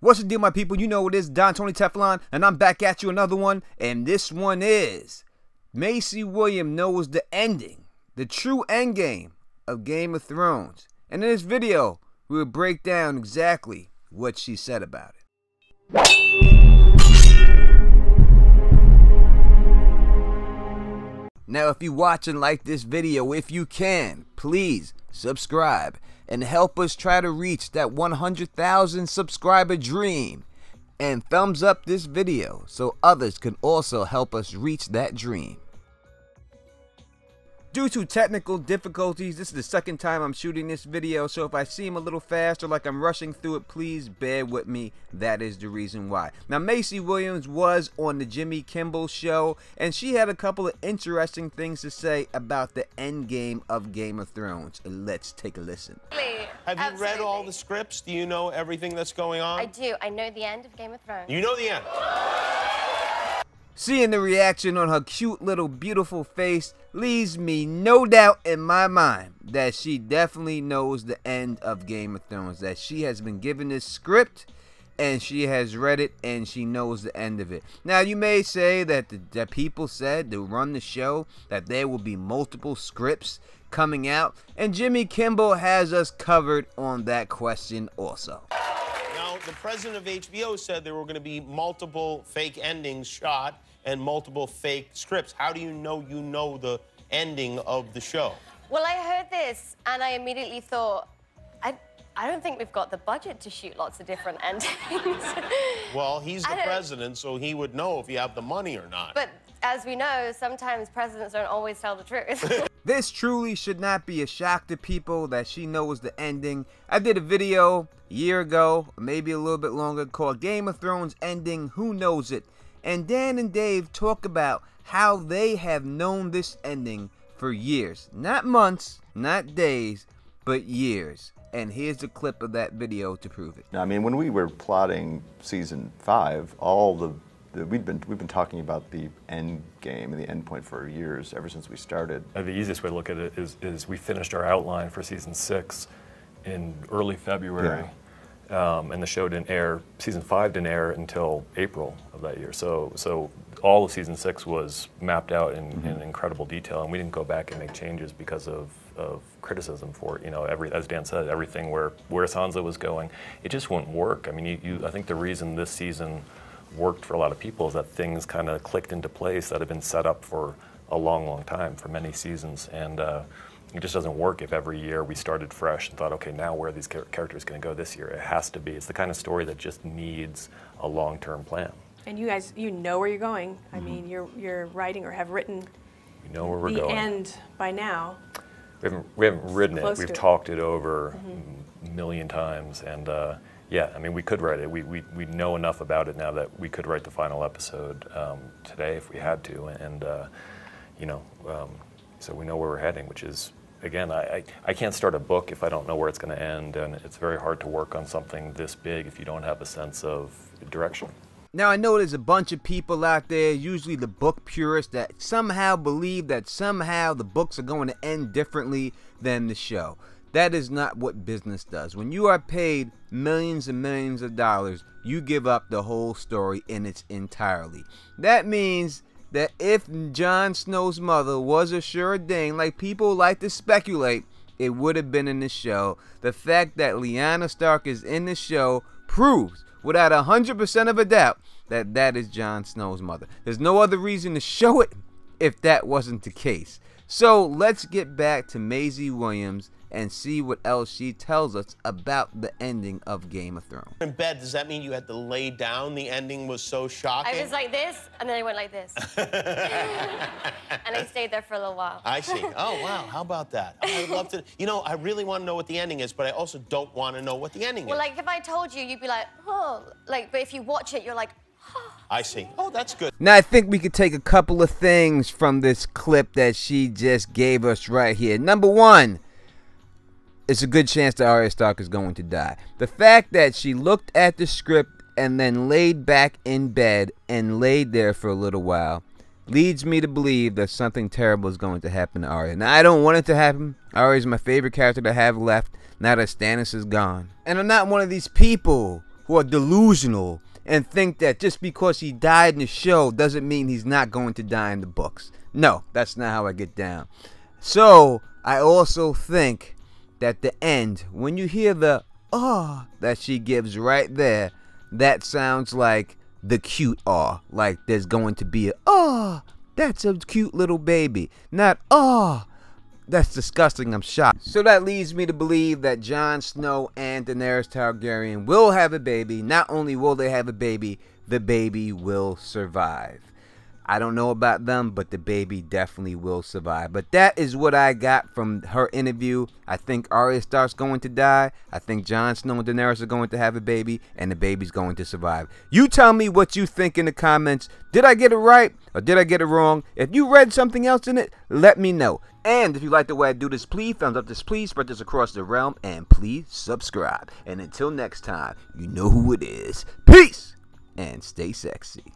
What's the deal, my people? You know it is Don Tony Teflon, and I'm back at you another one. And this one is Masie Williams knows the ending, the true end game of Game of Thrones. And in this video, we will break down exactly what she said about it. Now, if you watch and like this video, if you can, please subscribe and help us try to reach that 100,000 subscriber dream. And thumbs up this video so others can also help us reach that dream. Due to technical difficulties, this is the second time I'm shooting this video, so if I seem a little fast or like I'm rushing through it, please bear with me. That is the reason why. Now, Masie Williams was on the Jimmy Kimmel show, and she had a couple of interesting things to say about the end game of Game of Thrones. Let's take a listen. Have you read all the scripts? Do you know everything that's going on? I do. I know the end of Game of Thrones. You know the end? Seeing the reaction on her cute little beautiful face leaves me no doubt in my mind that she definitely knows the end of Game of Thrones, that she has been given this script and she has read it and she knows the end of it. Now, you may say that the people said to run the show that there will be multiple scripts coming out, and Jimmy Kimmel has us covered on that question also. Now, the president of HBO said there were going to be multiple fake endings shot and multiple fake scripts. How do you know the ending of the show? Well, I heard this and I immediately thought, I don't think we've got the budget to shoot lots of different endings. Well, he's the president, so he would know if you have the money or not. But as we know, sometimes presidents don't always tell the truth. This truly should not be a shock to people that she knows the ending. I did a video a year ago, maybe a little bit longer, called Game of Thrones Ending, Who Knows It? And Dan and Dave talk about how they have known this ending for years. Not months, not days, but years. And here's a clip of that video to prove it. I mean, when we were plotting season 5, we've been talking about the end game and the end point for years, ever since we started. The easiest way to look at it is we finished our outline for season 6 in early February, and the show didn't air. Season 5 didn't air until April of that year. So all of season 6 was mapped out in incredible detail, and we didn't go back and make changes because of criticism for it. You know, as Dan said, everything where Sansa was going, it just wouldn't work. I mean, I think the reason this season worked for a lot of people is that things kind of clicked into place that have been set up for a long, long time, for many seasons, and it just doesn't work if every year we started fresh and thought, okay, now where are these characters going to go this year? It has to be. It's the kind of story that just needs a long-term plan. And you guys, you know where you're going. I mean, you're writing or have written We know where we're the going. end by now. We haven't written it. We've to it. talked it over a million times, and yeah, I mean, we could write it. We know enough about it now that we could write the final episode today if we had to, and you know, so we know where we're heading, which is, again, I can't start a book if I don't know where it's going to end, and it's very hard to work on something this big if you don't have a sense of direction. Now, I know there's a bunch of people out there, usually the book purists, that somehow believe that somehow the books are going to end differently than the show. That is not what business does. When you are paid millions and millions of dollars, you give up the whole story in its entirety. That means that if Jon Snow's mother was a sure Dane, like people like to speculate, it would have been in the show. The fact that Arya Stark is in the show proves, without 100% of a doubt, that that is Jon Snow's mother. There's no other reason to show it if that wasn't the case. So let's get back to Masie Williams and see what else she tells us about the ending of Game of Thrones. In bed, does that mean you had to lay down? The ending was so shocking? I was like this, and then I went like this. And I stayed there for a little while. I see. Oh, wow. How about that? I'd love to. You know, I really want to know what the ending is, but I also don't want to know what the ending is. Well, like, if I told you, you'd be like, oh. Like, but if you watch it, you're like, oh. I see. Oh, that's good. Now, I think we could take a couple of things from this clip that she just gave us right here. Number one, it's a good chance that Arya Stark is going to die. The fact that she looked at the script and then laid back in bed and laid there for a little while leads me to believe that something terrible is going to happen to Arya. Now, I don't want it to happen. Arya is my favorite character to have left now that Stannis is gone. And I'm not one of these people who are delusional and think that just because he died in the show doesn't mean he's not going to die in the books. No, that's not how I get down. So I also think that the end, when you hear the that she gives right there, that sounds like the cute like there's going to be a that's a cute little baby, not that's disgusting, I'm shocked. So that leads me to believe that Jon Snow and Daenerys Targaryen will have a baby. Not only will they have a baby, the baby will survive. I don't know about them, but the baby definitely will survive. But that is what I got from her interview. I think Arya Stark's going to die. I think Jon Snow and Daenerys are going to have a baby, and the baby's going to survive. You tell me what you think in the comments. Did I get it right, or did I get it wrong? If you read something else in it, let me know. And if you like the way I do this, please thumbs up this, please spread this across the realm, and please subscribe. And until next time, you know who it is. Peace, and stay sexy.